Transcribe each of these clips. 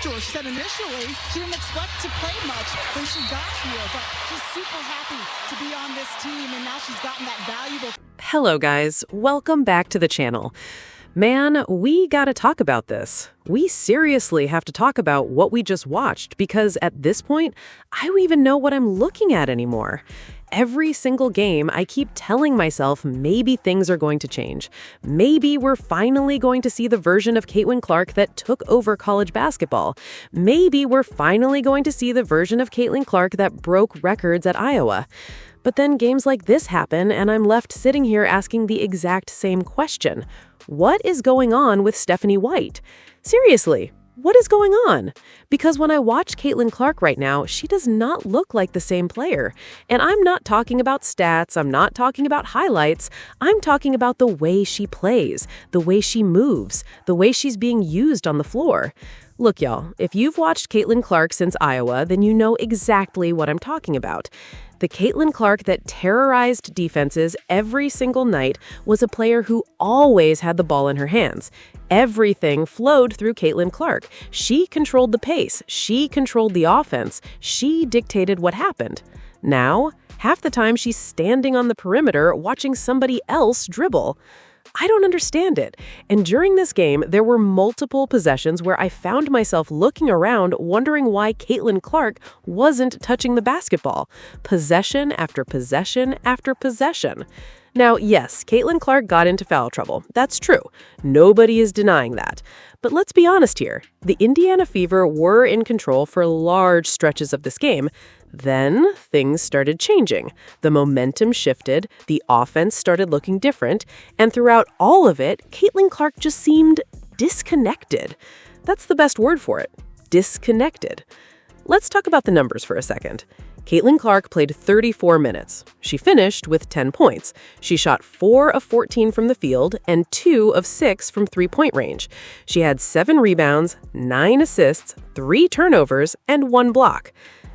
She said initially she didn't expect to play much when she got here, but she's super happy to be on this team, and now she's gotten that valuable. Hello, guys. Welcome back to the channel. Man, we gotta talk about this. We seriously have to talk about what we just watched because at this point, I don't even know what I'm looking at anymore. Every single game, I keep telling myself maybe things are going to change. Maybe we're finally going to see the version of Caitlin Clark that took over college basketball. Maybe we're finally going to see the version of Caitlin Clark that broke records at Iowa. But then games like this happen, and I'm left sitting here asking the exact same question. What is going on with Stephanie White? Seriously, what is going on? Because when I watch Caitlin Clark right now, she does not look like the same player. And I'm not talking about stats, I'm not talking about highlights, I'm talking about the way she plays, the way she moves, the way she's being used on the floor. Look, y'all, if you've watched Caitlin Clark since Iowa, then you know exactly what I'm talking about. The Caitlin Clark that terrorized defenses every single night was a player who always had the ball in her hands. Everything flowed through Caitlin Clark. She controlled the pace. She controlled the offense. She dictated what happened. Now, half the time she's standing on the perimeter watching somebody else dribble. I don't understand it. And during this game, there were multiple possessions where I found myself looking around wondering why Caitlin Clark wasn't touching the basketball. Possession after possession after possession. Now, yes, Caitlin Clark got into foul trouble. That's true. Nobody is denying that. But let's be honest here. The Indiana Fever were in control for large stretches of this game. Then things started changing. The momentum shifted, the offense started looking different, and throughout all of it, Caitlin Clark just seemed disconnected. That's the best word for it, disconnected. Let's talk about the numbers for a second. Caitlin Clark played 34 minutes. She finished with 10 points. She shot 4 of 14 from the field and 2 of 6 from three-point range. She had 7 rebounds, 9 assists, 3 turnovers, and 1 block.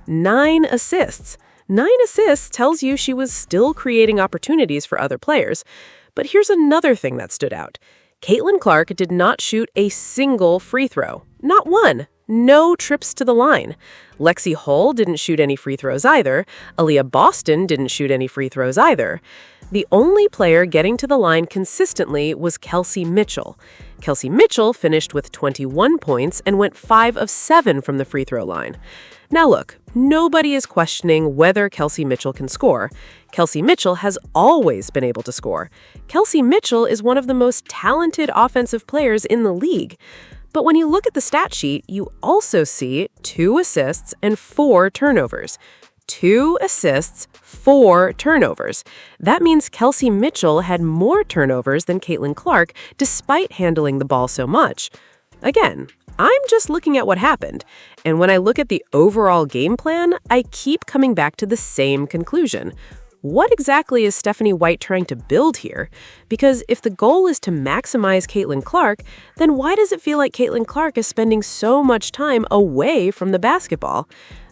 9 assists. 9 assists tells you she was still creating opportunities for other players. But here's another thing that stood out. Caitlin Clark did not shoot a single free throw. Not one. No trips to the line. Lexi Hull didn't shoot any free throws either. Aaliyah Boston didn't shoot any free throws either. The only player getting to the line consistently was Kelsey Mitchell. Kelsey Mitchell finished with 21 points and went 5 of 7 from the free throw line. Now look, nobody is questioning whether Kelsey Mitchell can score. Kelsey Mitchell has always been able to score. Kelsey Mitchell is one of the most talented offensive players in the league. But when you look at the stat sheet, you also see 2 assists and 4 turnovers. 2 assists, 4 turnovers. That means Kelsey Mitchell had more turnovers than Caitlin Clark, despite handling the ball so much. Again, I'm just looking at what happened. And when I look at the overall game plan, I keep coming back to the same conclusion. What exactly is Stephanie White trying to build here? Because if the goal is to maximize Caitlin Clark, then why does it feel like Caitlin Clark is spending so much time away from the basketball?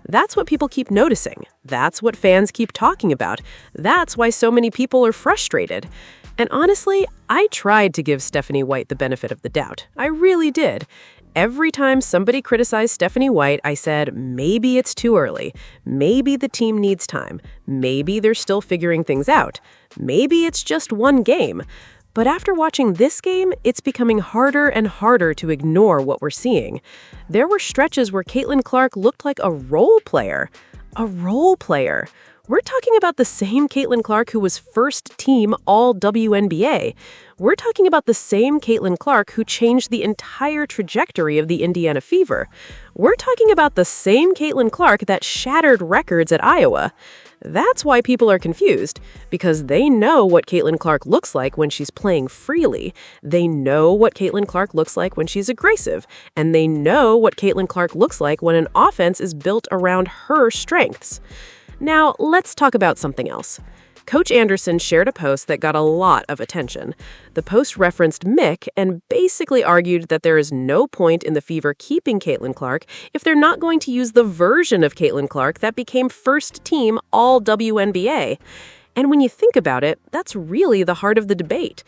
That's what people keep noticing. That's what fans keep talking about. That's why so many people are frustrated. And honestly, I tried to give Stephanie White the benefit of the doubt. I really did. Every time somebody criticized Stephanie White, I said, maybe it's too early. Maybe the team needs time. Maybe they're still figuring things out. Maybe it's just one game. But after watching this game, it's becoming harder and harder to ignore what we're seeing. There were stretches where Caitlin Clark looked like a role player. A role player. We're talking about the same Caitlin Clark who was first team All-WNBA. We're talking about the same Caitlin Clark who changed the entire trajectory of the Indiana Fever. We're talking about the same Caitlin Clark that shattered records at Iowa. That's why people are confused, because they know what Caitlin Clark looks like when she's playing freely. They know what Caitlin Clark looks like when she's aggressive, and they know what Caitlin Clark looks like when an offense is built around her strengths. Now, let's talk about something else. Coach Anderson shared a post that got a lot of attention. The post referenced Mick and basically argued that there is no point in the Fever keeping Caitlin Clark if they're not going to use the version of Caitlin Clark that became first team All-WNBA. And when you think about it, that's really the heart of the debate.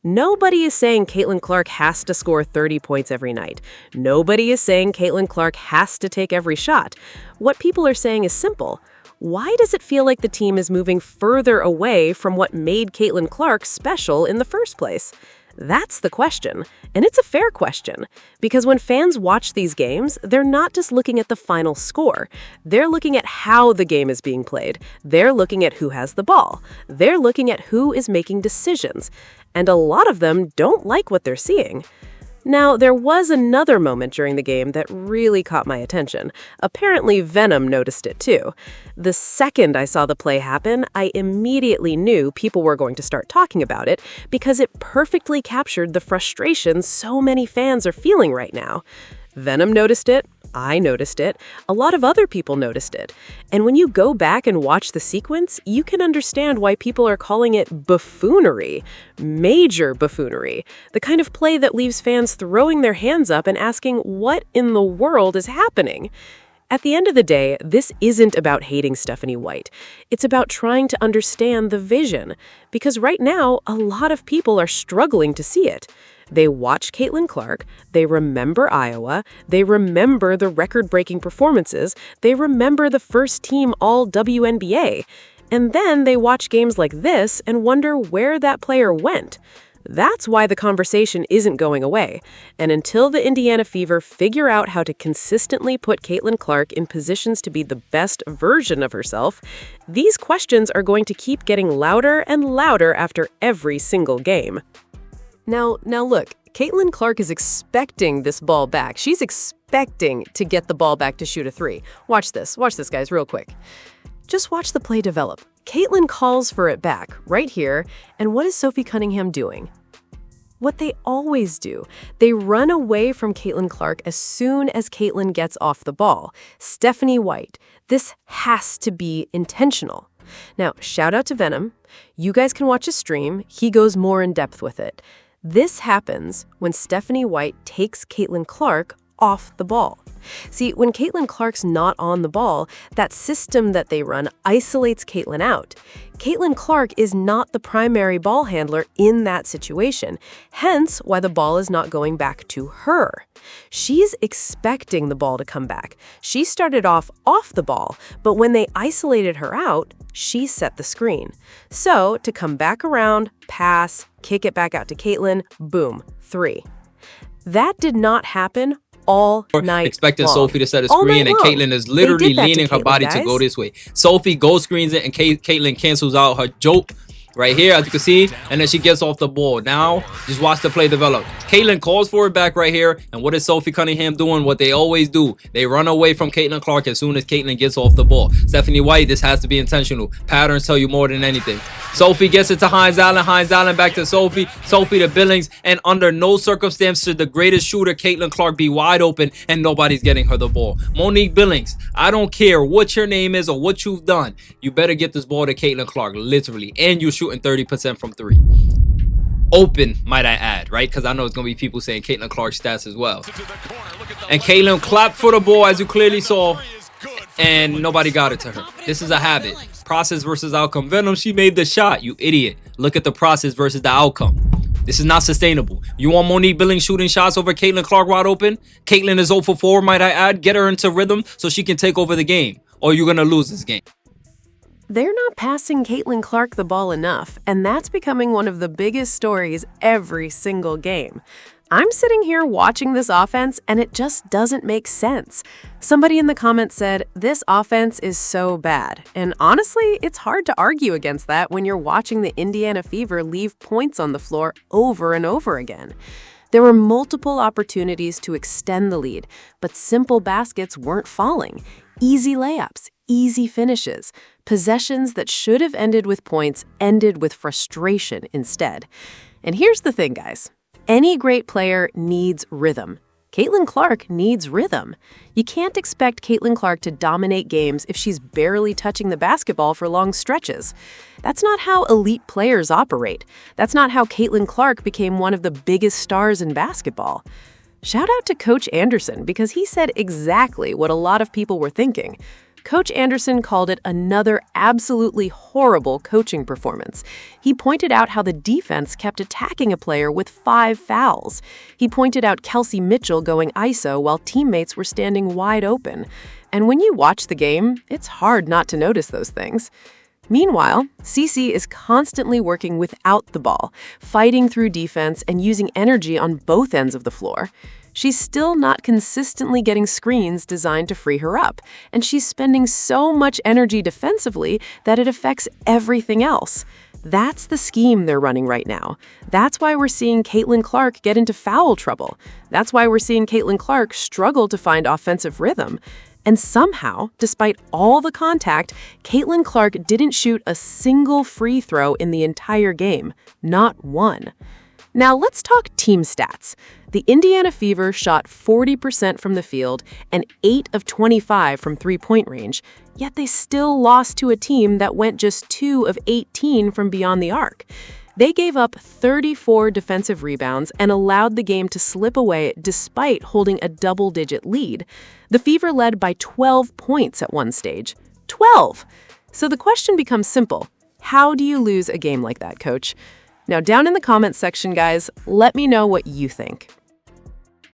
Nobody is saying Caitlin Clark has to score 30 points every night. Nobody is saying Caitlin Clark has to take every shot. What people are saying is simple. Why does it feel like the team is moving further away from what made Caitlin Clark special in the first place? That's the question, and it's a fair question, because when fans watch these games, they're not just looking at the final score. They're looking at how the game is being played. They're looking at who has the ball. They're looking at who is making decisions, and a lot of them don't like what they're seeing. Now, there was another moment during the game that really caught my attention. Apparently, Venom noticed it too. The second I saw the play happen, I immediately knew people were going to start talking about it because it perfectly captured the frustration so many fans are feeling right now. Venom noticed it. I noticed it. A lot of other people noticed it. And when you go back and watch the sequence, you can understand why people are calling it buffoonery. Major buffoonery. The kind of play that leaves fans throwing their hands up and asking, what in the world is happening? At the end of the day, this isn't about hating Stephanie White. It's about trying to understand the vision. Because right now, a lot of people are struggling to see it. They watch Caitlin Clark, they remember Iowa, they remember the record-breaking performances, they remember the first-team All-WNBA, and then they watch games like this and wonder where that player went. That's why the conversation isn't going away. And until the Indiana Fever figure out how to consistently put Caitlin Clark in positions to be the best version of herself, these questions are going to keep getting louder and louder after every single game. Now look, Caitlin Clark is expecting this ball back. She's expecting to get the ball back to shoot a three. Watch this, guys, real quick. Just watch the play develop. Caitlin calls for it back, right here, and what is Sophie Cunningham doing? What they always do. They run away from Caitlin Clark as soon as Caitlin gets off the ball. Stephanie White, this has to be intentional. Now, shout out to Venom. You guys can watch his stream. He goes more in depth with it. This happens when Stephanie White takes Caitlin Clark off the ball. See, when Caitlin Clark's not on the ball, that system that they run isolates Caitlin out. Caitlin Clark is not the primary ball handler in that situation, hence why the ball is not going back to her. She's expecting the ball to come back. She started off the ball, but when they isolated her out, she set the screen. So, to come back around, pass, kick it back out to Caitlin, boom, three. That did not happen all night expecting long. Sophie to set a screen, and Caitlin is literally leaning her body to go this way. Sophie go screens it, and Caitlin cancels out her joke right here, as you can see, and then she gets off the ball. Now, just watch the play develop. Caitlin calls for it back right here, and what is Sophie Cunningham doing? What they always do. They run away from Caitlin Clark as soon as Caitlin gets off the ball. Stephanie White, this has to be intentional. Patterns tell you more than anything. Sophie gets it to Hines Allen back to Sophie to Billings, and under no circumstance should the greatest shooter, Caitlin Clark, be wide open and nobody's getting her the ball. Monique Billings, I don't care what your name is or what you've done. You better get this ball to Caitlin Clark, literally, and you're shooting 30% from three. Open, might I add, right? Because I know it's going to be people saying Caitlin Clark's stats as well. And Caitlin clapped for the ball, as you clearly saw, and nobody got it to her. This is a habit. Process versus outcome. Venom, she made the shot, you idiot. Look at the process versus the outcome. This is not sustainable. You want Monique Billings shooting shots over Caitlin Clark wide open? Caitlin is 0 for 4, might I add. Get her into rhythm so she can take over the game, or you're going to lose this game. They're not passing Caitlin Clark the ball enough, and that's becoming one of the biggest stories every single game. I'm sitting here watching this offense, and it just doesn't make sense. Somebody in the comments said, this offense is so bad. And honestly, it's hard to argue against that when you're watching the Indiana Fever leave points on the floor over and over again. There were multiple opportunities to extend the lead, but simple baskets weren't falling. Easy layups, easy finishes. Possessions that should have ended with points ended with frustration instead. And here's the thing, guys. Any great player needs rhythm. Caitlin Clark needs rhythm. You can't expect Caitlin Clark to dominate games if she's barely touching the basketball for long stretches. That's not how elite players operate. That's not how Caitlin Clark became one of the biggest stars in basketball. Shout out to Coach Anderson, because he said exactly what a lot of people were thinking. Coach Anderson called it another absolutely horrible coaching performance. He pointed out how the defense kept attacking a player with 5 fouls. He pointed out Kelsey Mitchell going ISO while teammates were standing wide open. And when you watch the game, it's hard not to notice those things. Meanwhile, Cece is constantly working without the ball, fighting through defense and using energy on both ends of the floor. She's still not consistently getting screens designed to free her up, and she's spending so much energy defensively that it affects everything else. That's the scheme they're running right now. That's why we're seeing Caitlin Clark get into foul trouble. That's why we're seeing Caitlin Clark struggle to find offensive rhythm. And somehow, despite all the contact, Caitlin Clark didn't shoot a single free throw in the entire game. Not one. Now let's talk team stats. The Indiana Fever shot 40% from the field and 8 of 25 from three-point range, yet they still lost to a team that went just 2 of 18 from beyond the arc. They gave up 34 defensive rebounds and allowed the game to slip away despite holding a double-digit lead. The Fever led by 12 points at one stage. 12! So the question becomes simple. How do you lose a game like that, Coach? Now, down in the comments section, guys, let me know what you think.